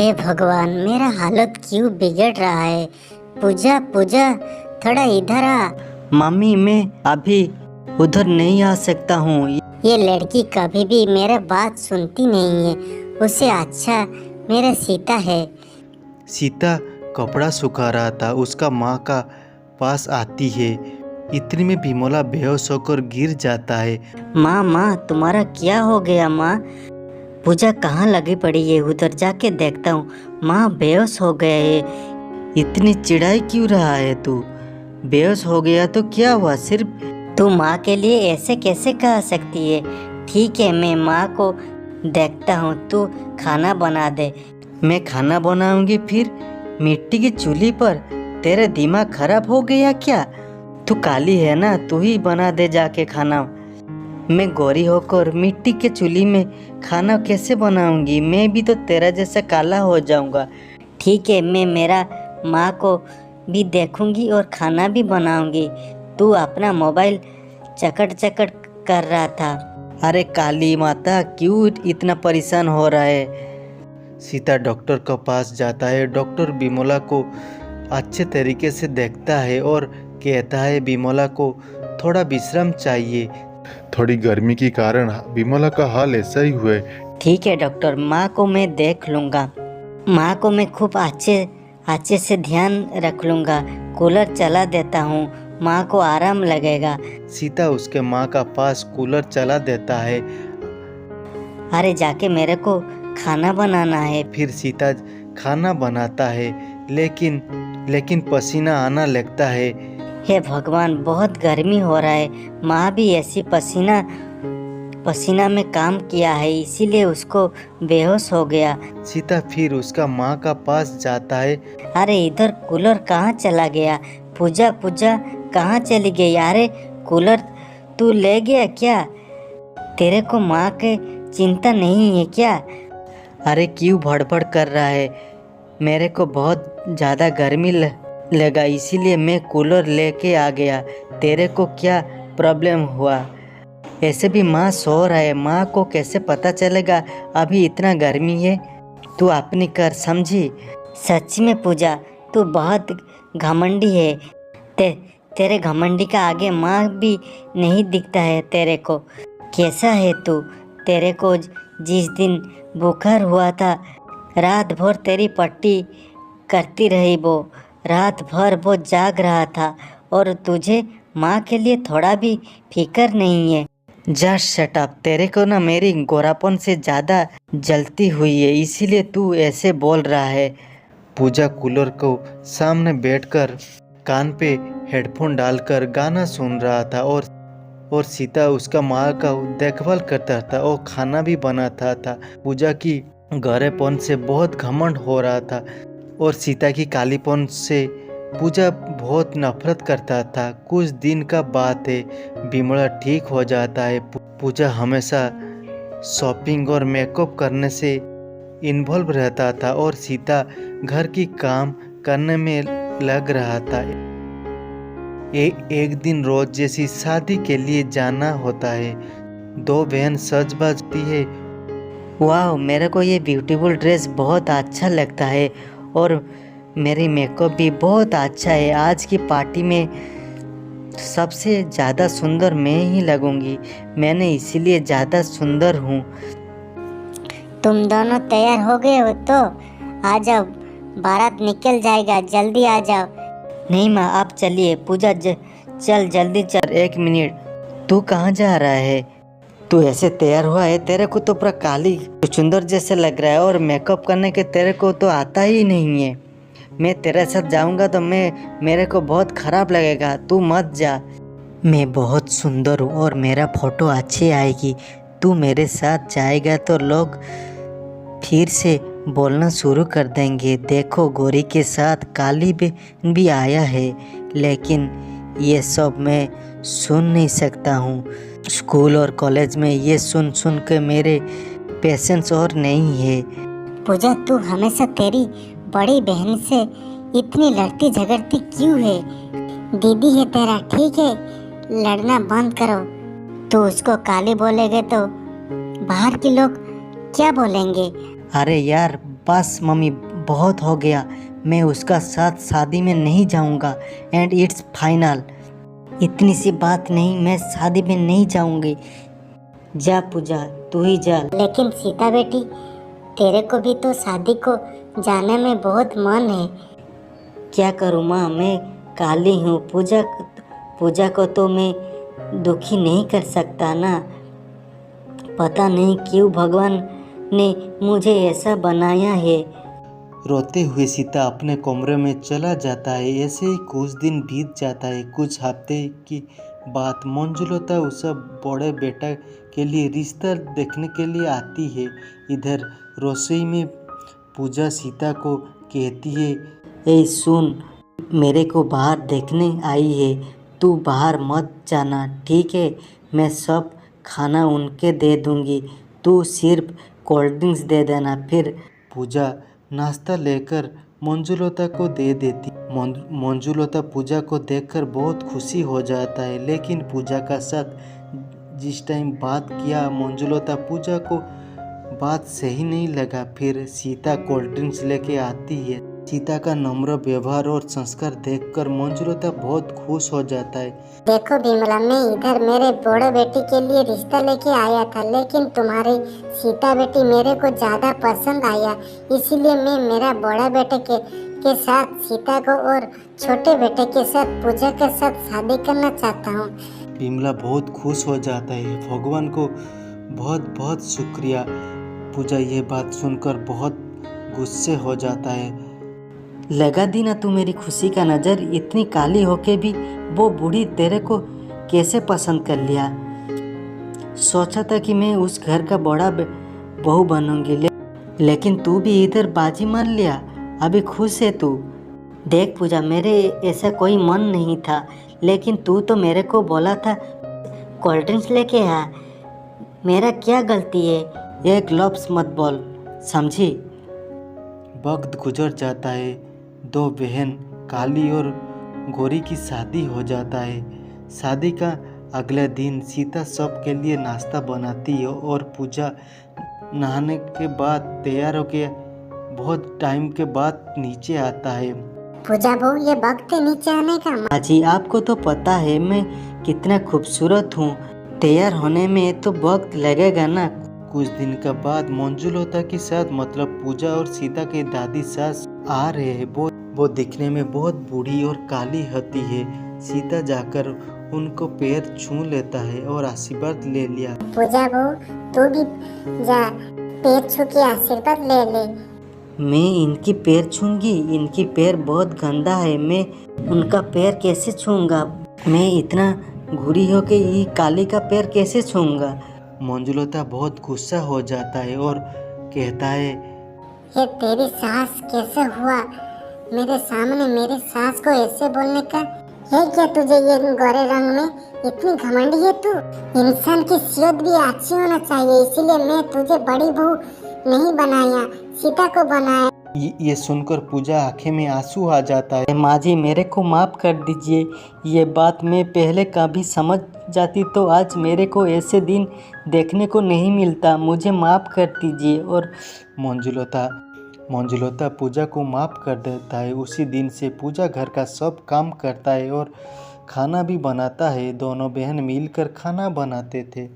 हे भगवान, मेरा हालत क्यों बिगड़ रहा है। पूजा पूजा, थोड़ा इधर आ। मम्मी, मैं अभी उधर नहीं आ सकता हूँ। ये लड़की कभी भी मेरा बात सुनती नहीं है। उससे अच्छा मेरा सीता है। सीता कपड़ा सुखा रहा था, उसका माँ का पास आती है। इतनी में बिमला बेहोश होकर गिर जाता है। माँ माँ, तुम्हारा क्या हो गया माँ? पूजा कहाँ लगी पड़ी है? उधर जाके देखता हूँ। माँ बेहोश हो गया है। इतनी चिढ़ाई क्यों रहा है तू? बेहोश हो गया तो क्या हुआ? सिर्फ तू माँ के लिए ऐसे कैसे कह सकती है? ठीक है, मैं माँ को देखता हूँ, तू खाना बना दे। मैं खाना बनाऊंगी फिर मिट्टी की चूल्ही पर? तेरा दिमाग खराब हो गया क्या? तू काली है ना, तू ही बना दे जाके खाना। मैं गोरी होकर मिट्टी के चूल्ही में खाना कैसे बनाऊंगी? मैं भी तो तेरा जैसा काला हो जाऊंगा। ठीक है, मैं मेरा माँ को भी देखूंगी और खाना भी बनाऊंगी। तू अपना मोबाइल चकट चकट कर रहा था। अरे काली माता, क्यों इतना परेशान हो रहा है? सीता डॉक्टर के पास जाता है। डॉक्टर बिमला को अच्छे तरीके से देखता है और कहता है बिमला को थोड़ा विश्राम चाहिए। थोड़ी गर्मी के कारण बिमला का हाल ऐसा ही हुआ है। ठीक है डॉक्टर, माँ को मैं देख लूँगा। माँ को मैं खूब अच्छे से ध्यान रख लूँगा। कूलर चला देता हूँ, माँ को आराम लगेगा। सीता उसके माँ का पास कूलर चला देता है। अरे जाके मेरे को खाना बनाना है। फिर सीता खाना बनाता है, लेकिन पसीना आना लगता है। हे भगवान, बहुत गर्मी हो रहा है। माँ भी ऐसी पसीना में काम किया है, इसीलिए उसको बेहोश हो गया। सीता फिर उसका माँ का पास जाता है। अरे इधर कूलर कहाँ चला गया? पूजा पूजा कहाँ चली गई? अरे कूलर तू ले गया क्या? तेरे को माँ के चिंता नहीं है क्या? अरे क्यों भड़बड़ कर रहा है? मेरे को बहुत ज़्यादा गर्मी लगा, इसीलिए मैं कूलर लेके आ गया। तेरे को क्या प्रॉब्लम हुआ? ऐसे भी माँ सो रहा है, माँ को कैसे पता चलेगा अभी इतना गर्मी है? तू अपनी कर, समझी? सच्ची में पूजा, तू बहुत घमंडी है। तेरे घमंडी का आगे माँ भी नहीं दिखता है तेरे को। कैसा है तू? तेरे को जिस दिन बुखार हुआ था, रात भर तेरी पट्टी करती रही वो। रात भर वो जाग रहा था और तुझे माँ के लिए थोड़ा भी फिक्र नहीं है। Just shut up. तेरे को ना मेरी गोरापन से ज़्यादा जलती हुई है, इसीलिए तू ऐसे बोल रहा है। पूजा कूलर को सामने बैठकर कान पे हेडफोन डालकर गाना सुन रहा था और सीता उसका माँ का देखभाल करता था और खाना भी बनाता था। पूजा की गहरेपन से बहुत घमंड हो रहा था और सीता की कालीपन से पूजा बहुत नफरत करता था। कुछ दिन का बात है, बिमला ठीक हो जाता है। पूजा हमेशा शॉपिंग और मेकअप करने से इन्वॉल्व रहता था और सीता घर की काम करने में लग रहा था। एक दिन रोज जैसी शादी के लिए जाना होता है। दो बहन सज बजती है। वाह, मेरे को ये ब्यूटीफुल ड्रेस बहुत अच्छा लगता है और मेरी मेकअप भी बहुत अच्छा है। आज की पार्टी में सबसे ज़्यादा सुंदर मैं ही लगूंगी। मैंने इसीलिए ज़्यादा सुंदर हूँ। तुम दोनों तैयार हो गए हो तो आ जाओ, बारात निकल जाएगा, जल्दी आ जाओ। नहीं माँ, आप चलिए। पूजा चल जल्दी चल। एक मिनट, तू कहाँ जा रहा है? तू ऐसे तैयार हुआ है, तेरे को तो पूरा काली चुंदर जैसे लग रहा है और मेकअप करने के तेरे को तो आता ही नहीं है। मैं तेरे साथ जाऊंगा तो मेरे को बहुत खराब लगेगा, तू मत जा। मैं बहुत सुंदर हूँ और मेरा फोटो अच्छी आएगी। तू मेरे साथ जाएगा तो लोग फिर से बोलना शुरू कर देंगे, देखो गोरी के साथ काली भी आया है। लेकिन ये सब मैं सुन नहीं सकता हूँ। स्कूल और कॉलेज में ये सुन के मेरे पेशेंस और नहीं है। पूजा, तू हमेशा तेरी बड़ी बहन से इतनी लड़ती झगड़ती क्यों है? दीदी है तेरा, ठीक है? लड़ना बंद करो। तू उसको काली बोलेगे तो बाहर के लोग क्या बोलेंगे? अरे यार, पास मम्मी, बहुत हो गया। मैं उसका साथ शादी में नहीं जाऊंगा एंड इट्स फाइनल। इतनी सी बात नहीं, मैं शादी में नहीं जाऊंगी। जा पूजा, तू ही जा। लेकिन सीता बेटी, तेरे को भी तो शादी को जाने में बहुत मन है। क्या करूँ माँ, मैं काली हूँ। पूजा को तो मैं दुखी नहीं कर सकता ना। पता नहीं क्यों भगवान ने मुझे ऐसा बनाया है। रोते हुए सीता अपने कमरे में चला जाता है। ऐसे ही कुछ दिन बीत जाता है। कुछ हफ्ते की बात, मंजुलता उसका बड़े बेटा के लिए रिश्ता देखने के लिए आती है। इधर रसोई में पूजा सीता को कहती है, ए सुन, मेरे को बाहर देखने आई है, तू बाहर मत जाना, ठीक है? मैं सब खाना उनके दे दूंगी, तू सिर्फ कोल्ड ड्रिंक्स दे देना। फिर पूजा नाश्ता लेकर मंजुलता को दे देती। मंजुलता पूजा को देखकर बहुत खुशी हो जाता है। लेकिन पूजा का साथ जिस टाइम बात किया मंजुलता पूजा को बात सही नहीं लगा। फिर सीता कोल्ड ड्रिंक्स लेके आती है। सीता का नम्र व्यवहार और संस्कार देखकर मंजुलता बहुत खुश हो जाता है। देखो विमला, मैं इधर मेरे बड़े बेटी के लिए रिश्ता लेके आया था, लेकिन तुम्हारी सीता बेटी मेरे को ज्यादा पसंद आया, इसीलिए मैं मेरा बड़ा बेटे के साथ सीता को और छोटे बेटे के साथ पूजा के साथ शादी करना चाहता हूँ। विमला बहुत खुश हो जाता है। भगवान को बहुत बहुत शुक्रिया। पूजा ये बात सुनकर बहुत गुस्से हो जाता है। लगा दी ना तू मेरी खुशी का नज़र। इतनी काली होके भी वो बूढ़ी तेरे को कैसे पसंद कर लिया। सोचा था कि मैं उस घर का बड़ा बहू बनूंगी, लेकिन तू भी इधर बाजी मार लिया। अभी खुश है तू? देख पूजा, मेरे ऐसा कोई मन नहीं था, लेकिन तू तो मेरे को बोला था कोल्ड ड्रिंक्स लेके आ। मेरा क्या गलती है? एक लफ्ज़ मत बोल, समझी? वक्त गुजर जाता है। दो बहन काली और गौरी की शादी हो जाता है। शादी का अगले दिन सीता सबके लिए नाश्ता बनाती है और पूजा नहाने के बाद तैयार होकर बहुत टाइम के बाद नीचे आता है। पूजा बहू, ये वक्त है नीचे आने का। हाँ जी, आपको तो पता है मैं कितना खूबसूरत हूँ। तैयार होने में तो वक्त लगेगा ना। कुछ दिन के बाद मंजुलता के साथ मतलब पूजा और सीता के दादी सास आ रहे हैं। वो दिखने में बहुत बूढ़ी और काली होती है। सीता जाकर उनको पैर छू लेता है और आशीर्वाद ले लिया। पूजा बहू, तू भी जा, पैर छू के आशीर्वाद ले ले। मैं इनकी पैर छूंगी? इनकी पैर बहुत गंदा है, मैं उनका पैर कैसे छूंगा? मैं इतना घुरी हो के ये काली का पैर कैसे छूंगा? मंजुलता बहुत गुस्सा हो जाता है और कहता है, ये तेरी सास कैसे हुआ मेरे सामने मेरे सास को ऐसे बोलने का? है क्या तुझे ये गोरे रंग में इतनी घमंडी है तू? इंसान की सेहत भी अच्छी होना चाहिए, इसीलिए मैं तुझे बड़ी बहू नहीं बनाया, सीता को बनाया। ये सुनकर पूजा आंखें में आंसू आ जाता है। माँ जी, मेरे को माफ़ कर दीजिए। ये बात मैं पहले कभी समझ जाती तो आज मेरे को ऐसे दिन देखने को नहीं मिलता। मुझे माफ़ कर दीजिए। और मंजुलता पूजा को माफ़ कर देता है। उसी दिन से पूजा घर का सब काम करता है और खाना भी बनाता है। दोनों बहन मिलकर खाना बनाते थे।